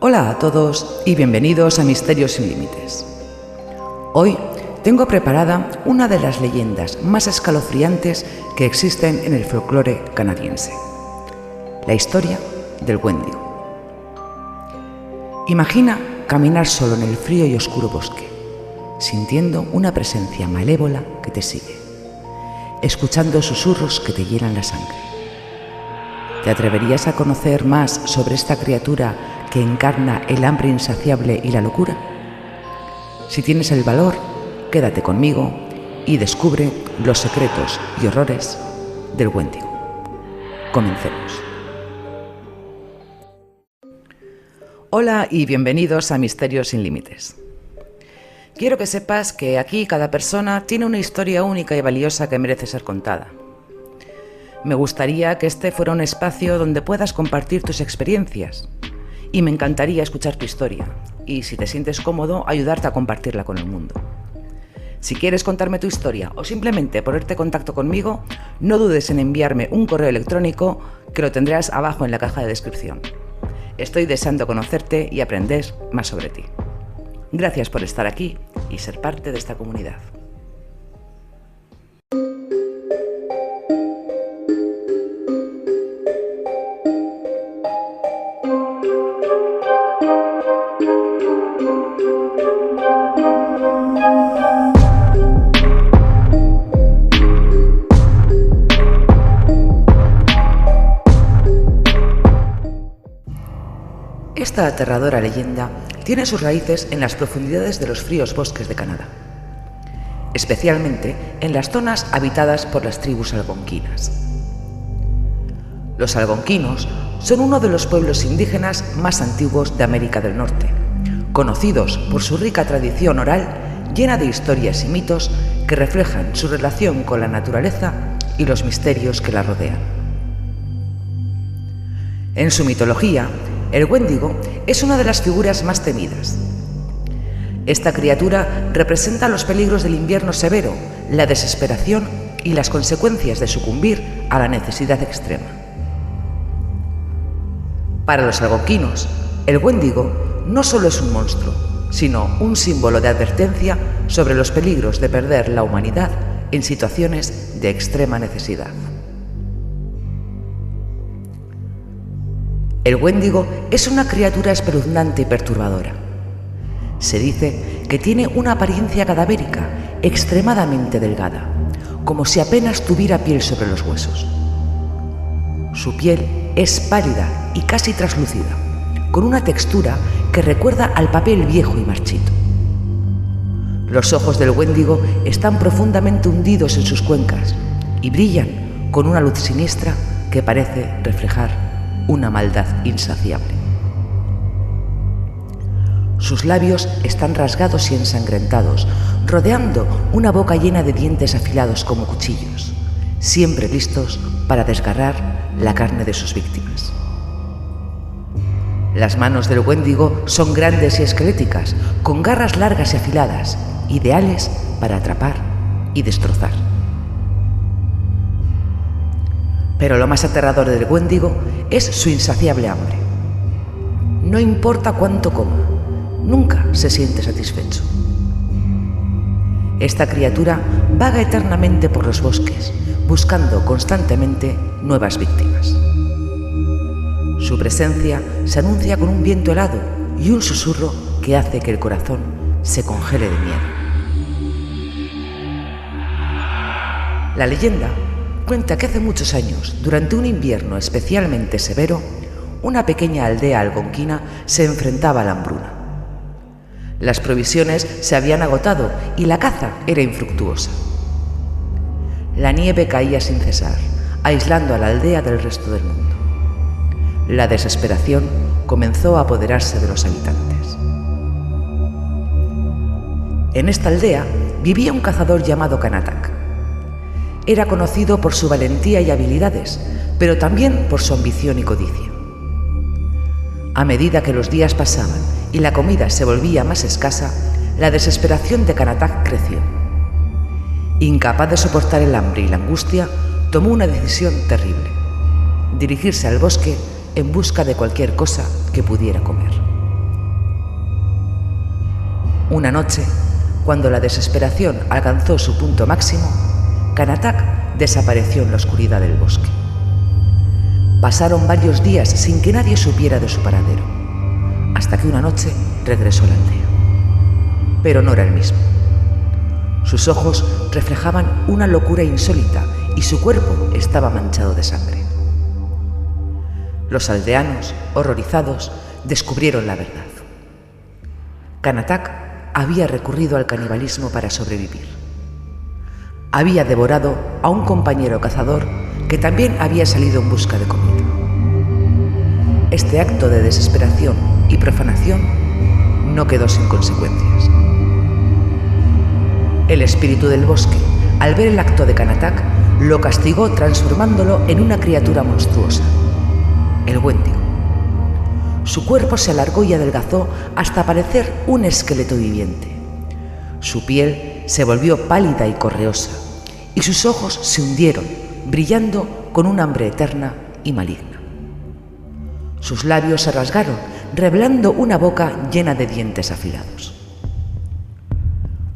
Hola a todos y bienvenidos a Misterios sin Límites. Hoy tengo preparada una de las leyendas más escalofriantes que existen en el folclore canadiense. La historia del Wendigo. Imagina caminar solo en el frío y oscuro bosque, sintiendo una presencia malévola que te sigue, escuchando susurros que te hielan la sangre. ¿Te atreverías a conocer más sobre esta criatura que encarna el hambre insaciable y la locura? Si tienes el valor, quédate conmigo y descubre los secretos y horrores del Wendigo. Comencemos. Hola y bienvenidos a Misterios sin Límites. Quiero que sepas que aquí cada persona tiene una historia única y valiosa que merece ser contada. Me gustaría que este fuera un espacio donde puedas compartir tus experiencias y me encantaría escuchar tu historia y, si te sientes cómodo, ayudarte a compartirla con el mundo. Si quieres contarme tu historia o simplemente ponerte en contacto conmigo, no dudes en enviarme un correo electrónico que lo tendrás abajo en la caja de descripción. Estoy deseando conocerte y aprender más sobre ti. Gracias por estar aquí y ser parte de esta comunidad. Esta aterradora leyenda tiene sus raíces en las profundidades de los fríos bosques de Canadá, especialmente en las zonas habitadas por las tribus algonquinas. Los algonquinos son uno de los pueblos indígenas más antiguos de América del Norte, conocidos por su rica tradición oral llena de historias y mitos que reflejan su relación con la naturaleza y los misterios que la rodean. En su mitología, el Wendigo es una de las figuras más temidas. Esta criatura representa los peligros del invierno severo, la desesperación y las consecuencias de sucumbir a la necesidad extrema. Para los algonquinos, el Wendigo no solo es un monstruo, sino un símbolo de advertencia sobre los peligros de perder la humanidad en situaciones de extrema necesidad. El Wendigo es una criatura espeluznante y perturbadora. Se dice que tiene una apariencia cadavérica, extremadamente delgada, como si apenas tuviera piel sobre los huesos. Su piel es pálida y casi traslúcida, con una textura que recuerda al papel viejo y marchito. Los ojos del Wendigo están profundamente hundidos en sus cuencas y brillan con una luz siniestra que parece reflejar una maldad insaciable. Sus labios están rasgados y ensangrentados, rodeando una boca llena de dientes afilados como cuchillos, siempre listos para desgarrar la carne de sus víctimas. Las manos del Wendigo son grandes y esqueléticas, con garras largas y afiladas, ideales para atrapar y destrozar. Pero lo más aterrador del Wendigo es su insaciable hambre. No importa cuánto coma, nunca se siente satisfecho. Esta criatura vaga eternamente por los bosques, buscando constantemente nuevas víctimas. Su presencia se anuncia con un viento helado y un susurro que hace que el corazón se congele de miedo. La leyenda cuenta que hace muchos años, durante un invierno especialmente severo, una pequeña aldea algonquina se enfrentaba a la hambruna. Las provisiones se habían agotado y la caza era infructuosa. La nieve caía sin cesar, aislando a la aldea del resto del mundo. La desesperación comenzó a apoderarse de los habitantes. En esta aldea vivía un cazador llamado Kanatak. Era conocido por su valentía y habilidades, pero también por su ambición y codicia. A medida que los días pasaban y la comida se volvía más escasa, la desesperación de Kanatak creció. Incapaz de soportar el hambre y la angustia, tomó una decisión terrible: dirigirse al bosque en busca de cualquier cosa que pudiera comer. Una noche, cuando la desesperación alcanzó su punto máximo, Kanatak desapareció en la oscuridad del bosque. Pasaron varios días sin que nadie supiera de su paradero, hasta que una noche regresó a la aldea. Pero no era el mismo. Sus ojos reflejaban una locura insólita y su cuerpo estaba manchado de sangre. Los aldeanos, horrorizados, descubrieron la verdad. Kanatak había recurrido al canibalismo para sobrevivir. Había devorado a un compañero cazador que también había salido en busca de comida. Este acto de desesperación y profanación no quedó sin consecuencias. El espíritu del bosque, al ver el acto de Kanatak, lo castigó transformándolo en una criatura monstruosa, el Wendigo. Su cuerpo se alargó y adelgazó hasta parecer un esqueleto viviente. Su piel se volvió pálida y correosa, y sus ojos se hundieron, brillando con un hambre eterna y maligna. Sus labios se rasgaron, revelando una boca llena de dientes afilados.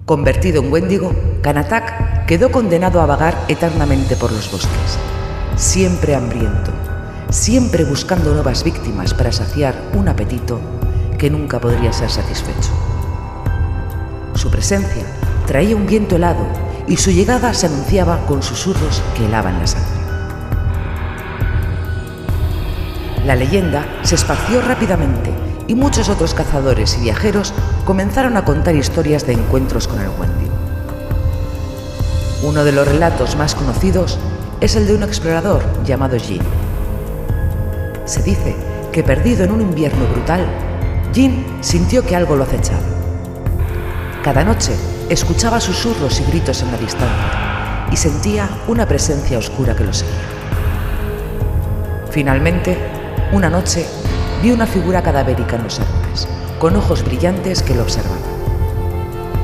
Convertido en Wendigo, Kanatak quedó condenado a vagar eternamente por los bosques, siempre hambriento, siempre buscando nuevas víctimas para saciar un apetito que nunca podría ser satisfecho. Su presencia traía un viento helado y su llegada se anunciaba con susurros que helaban la sangre. La leyenda se esparció rápidamente y muchos otros cazadores y viajeros comenzaron a contar historias de encuentros con el Wendigo. Uno de los relatos más conocidos es el de un explorador llamado Jin. Se dice que, perdido en un invierno brutal, Jin sintió que algo lo acechaba. Cada noche escuchaba susurros y gritos en la distancia y sentía una presencia oscura que lo seguía. Finalmente, una noche, vio una figura cadavérica en los árboles, con ojos brillantes que lo observaban.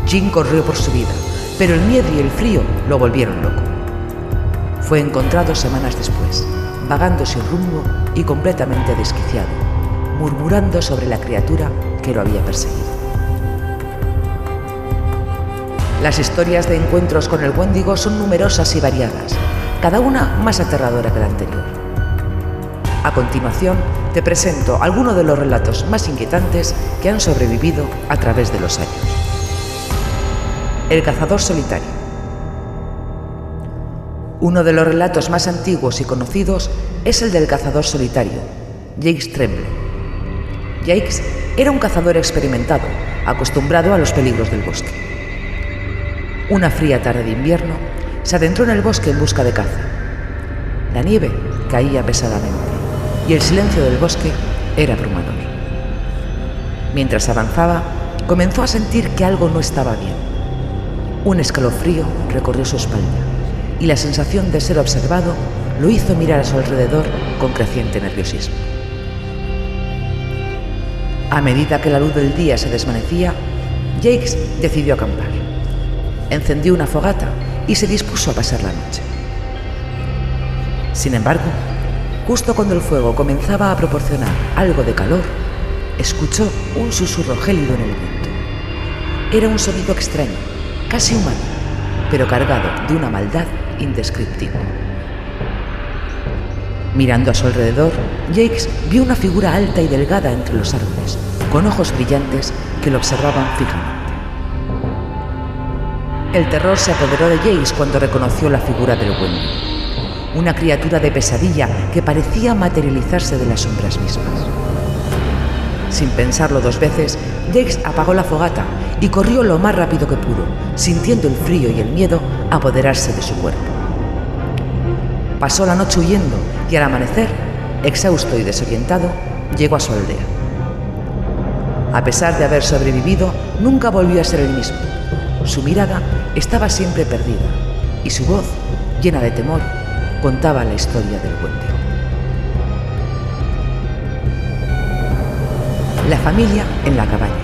Jin corrió por su vida, pero el miedo y el frío lo volvieron loco. Fue encontrado semanas después, vagando sin rumbo y completamente desquiciado, murmurando sobre la criatura que lo había perseguido. Las historias de encuentros con el Wendigo son numerosas y variadas, cada una más aterradora que la anterior. A continuación, te presento algunos de los relatos más inquietantes que han sobrevivido a través de los años. El cazador solitario. Uno de los relatos más antiguos y conocidos es el del cazador solitario, Jacques Tremblay. Jacques era un cazador experimentado, acostumbrado a los peligros del bosque. Una fría tarde de invierno, se adentró en el bosque en busca de caza. La nieve caía pesadamente y el silencio del bosque era abrumador. Mientras avanzaba, comenzó a sentir que algo no estaba bien. Un escalofrío recorrió su espalda y la sensación de ser observado lo hizo mirar a su alrededor con creciente nerviosismo. A medida que la luz del día se desvanecía, Jacques decidió acampar. Encendió una fogata y se dispuso a pasar la noche. Sin embargo, justo cuando el fuego comenzaba a proporcionar algo de calor, escuchó un susurro gélido en el viento. Era un sonido extraño, casi humano, pero cargado de una maldad indescriptible. Mirando a su alrededor, Jacques vio una figura alta y delgada entre los árboles, con ojos brillantes que lo observaban fijamente. El terror se apoderó de Jacques cuando reconoció la figura del Wendigo, una criatura de pesadilla que parecía materializarse de las sombras mismas. Sin pensarlo dos veces, Jacques apagó la fogata y corrió lo más rápido que pudo, sintiendo el frío y el miedo apoderarse de su cuerpo. Pasó la noche huyendo y al amanecer, exhausto y desorientado, llegó a su aldea. A pesar de haber sobrevivido, nunca volvió a ser el mismo. Su mirada estaba siempre perdida y su voz, llena de temor, contaba la historia del Wendigo. La familia en la cabaña.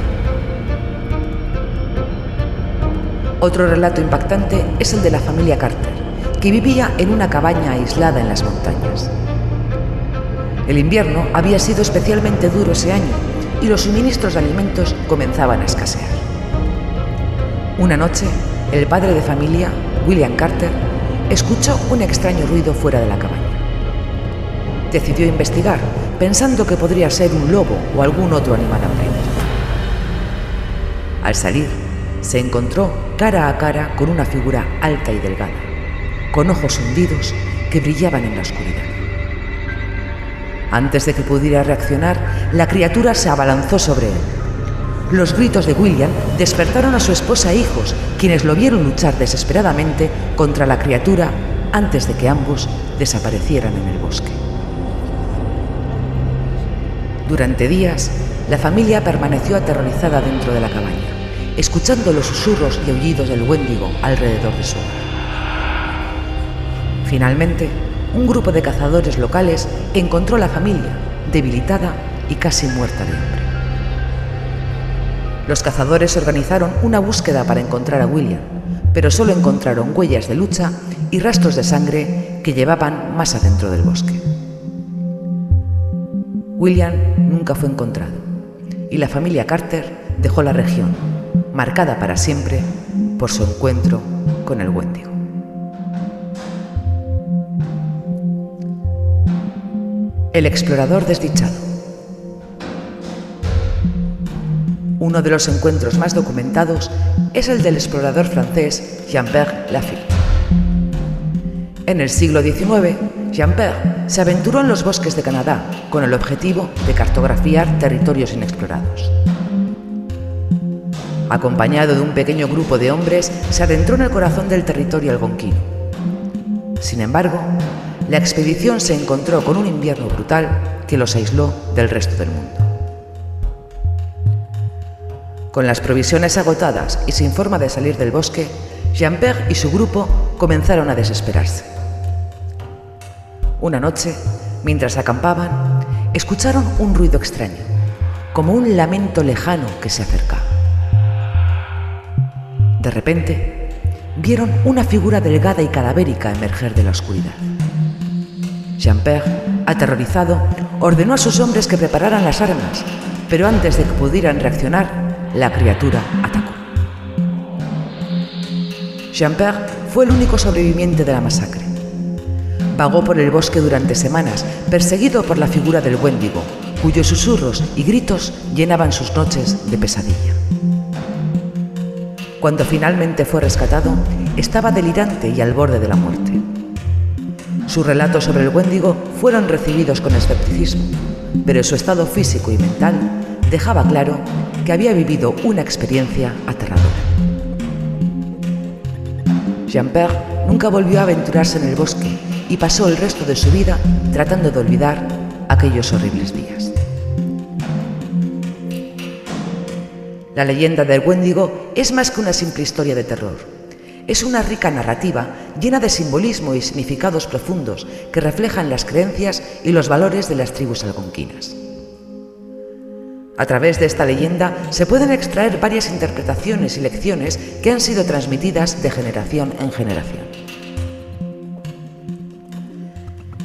Otro relato impactante es el de la familia Carter, que vivía en una cabaña aislada en las montañas. El invierno había sido especialmente duro ese año y los suministros de alimentos comenzaban a escasear. Una noche, el padre de familia, William Carter, escuchó un extraño ruido fuera de la cabaña. Decidió investigar, pensando que podría ser un lobo o algún otro animal hambriento. Al salir, se encontró cara a cara con una figura alta y delgada, con ojos hundidos que brillaban en la oscuridad. Antes de que pudiera reaccionar, la criatura se abalanzó sobre él. Los gritos de William despertaron a su esposa e hijos, quienes lo vieron luchar desesperadamente contra la criatura antes de que ambos desaparecieran en el bosque. Durante días, la familia permaneció aterrorizada dentro de la cabaña, escuchando los susurros y aullidos del Wendigo alrededor de su hogar. Finalmente, un grupo de cazadores locales encontró a la familia, debilitada y casi muerta de hambre. Los cazadores organizaron una búsqueda para encontrar a William, pero solo encontraron huellas de lucha y rastros de sangre que llevaban más adentro del bosque. William nunca fue encontrado y la familia Carter dejó la región, marcada para siempre por su encuentro con el Wendigo. El explorador desdichado. Uno de los encuentros más documentados es el del explorador francés Jean-Pierre Lafitte. En el siglo XIX, Jean-Pierre se aventuró en los bosques de Canadá con el objetivo de cartografiar territorios inexplorados. Acompañado de un pequeño grupo de hombres, se adentró en el corazón del territorio algonquino. Sin embargo, la expedición se encontró con un invierno brutal que los aisló del resto del mundo. Con las provisiones agotadas y sin forma de salir del bosque, Jean-Pierre y su grupo comenzaron a desesperarse. Una noche, mientras acampaban, escucharon un ruido extraño, como un lamento lejano que se acercaba. De repente, vieron una figura delgada y cadavérica emerger de la oscuridad. Jean-Pierre, aterrorizado, ordenó a sus hombres que prepararan las armas, pero antes de que pudieran reaccionar, la criatura atacó. Jean-Pierre fue el único sobreviviente de la masacre. Vagó por el bosque durante semanas, perseguido por la figura del Wendigo, cuyos susurros y gritos llenaban sus noches de pesadilla. Cuando finalmente fue rescatado, estaba delirante y al borde de la muerte. Sus relatos sobre el Wendigo fueron recibidos con escepticismo, pero su estado físico y mental dejaba claro que había vivido una experiencia aterradora. Jean-Pierre nunca volvió a aventurarse en el bosque y pasó el resto de su vida tratando de olvidar aquellos horribles días. La leyenda del Wendigo es más que una simple historia de terror. Es una rica narrativa llena de simbolismo y significados profundos que reflejan las creencias y los valores de las tribus algonquinas. A través de esta leyenda se pueden extraer varias interpretaciones y lecciones que han sido transmitidas de generación en generación.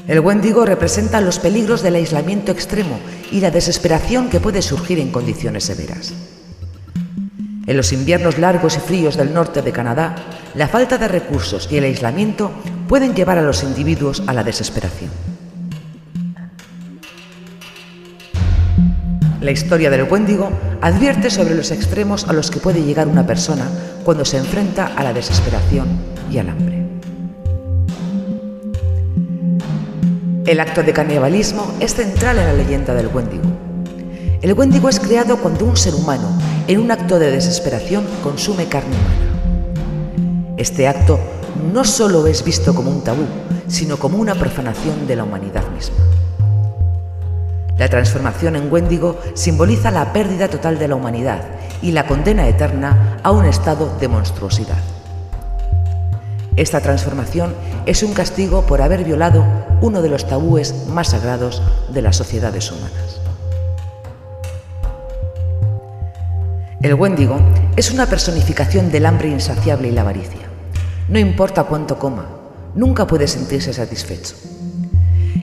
El Wendigo representa los peligros del aislamiento extremo y la desesperación que puede surgir en condiciones severas. En los inviernos largos y fríos del norte de Canadá, la falta de recursos y el aislamiento pueden llevar a los individuos a la desesperación. La historia del Wendigo advierte sobre los extremos a los que puede llegar una persona cuando se enfrenta a la desesperación y al hambre. El acto de canibalismo es central en la leyenda del Wendigo. El Wendigo es creado cuando un ser humano, en un acto de desesperación, consume carne humana. Este acto no solo es visto como un tabú, sino como una profanación de la humanidad misma. La transformación en Wendigo simboliza la pérdida total de la humanidad y la condena eterna a un estado de monstruosidad. Esta transformación es un castigo por haber violado uno de los tabúes más sagrados de las sociedades humanas. El Wendigo es una personificación del hambre insaciable y la avaricia. No importa cuánto coma, nunca puede sentirse satisfecho.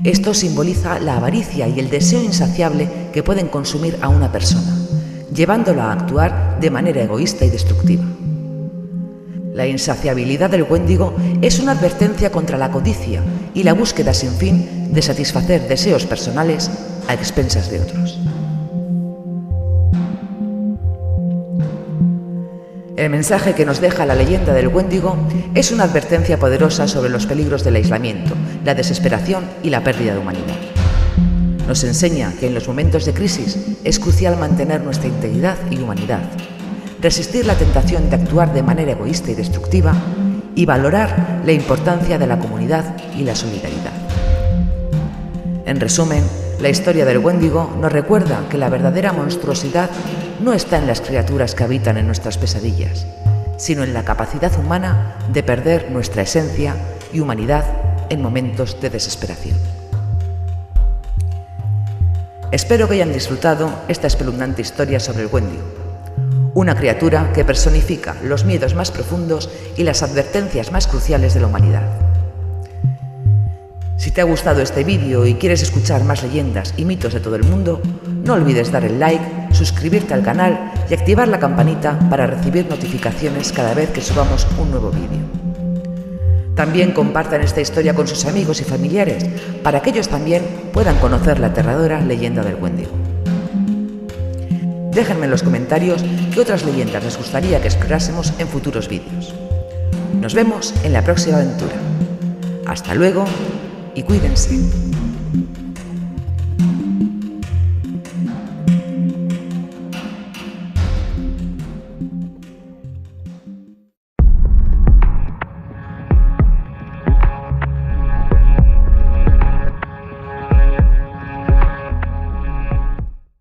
Esto simboliza la avaricia y el deseo insaciable que pueden consumir a una persona, llevándola a actuar de manera egoísta y destructiva. La insaciabilidad del Wendigo es una advertencia contra la codicia y la búsqueda sin fin de satisfacer deseos personales a expensas de otros. El mensaje que nos deja la leyenda del Wendigo es una advertencia poderosa sobre los peligros del aislamiento, la desesperación y la pérdida de humanidad. Nos enseña que en los momentos de crisis es crucial mantener nuestra integridad y humanidad, resistir la tentación de actuar de manera egoísta y destructiva y valorar la importancia de la comunidad y la solidaridad. En resumen, la historia del Wendigo nos recuerda que la verdadera monstruosidad no está en las criaturas que habitan en nuestras pesadillas, sino en la capacidad humana de perder nuestra esencia y humanidad en momentos de desesperación. Espero que hayan disfrutado esta espeluznante historia sobre el Wendigo, una criatura que personifica los miedos más profundos y las advertencias más cruciales de la humanidad. Si te ha gustado este vídeo y quieres escuchar más leyendas y mitos de todo el mundo, no olvides dar el like, suscribirte al canal y activar la campanita para recibir notificaciones cada vez que subamos un nuevo vídeo. También compartan esta historia con sus amigos y familiares para que ellos también puedan conocer la aterradora leyenda del Wendigo. Déjenme en los comentarios qué otras leyendas les gustaría que explorásemos en futuros vídeos. Nos vemos en la próxima aventura. Hasta luego y cuídense.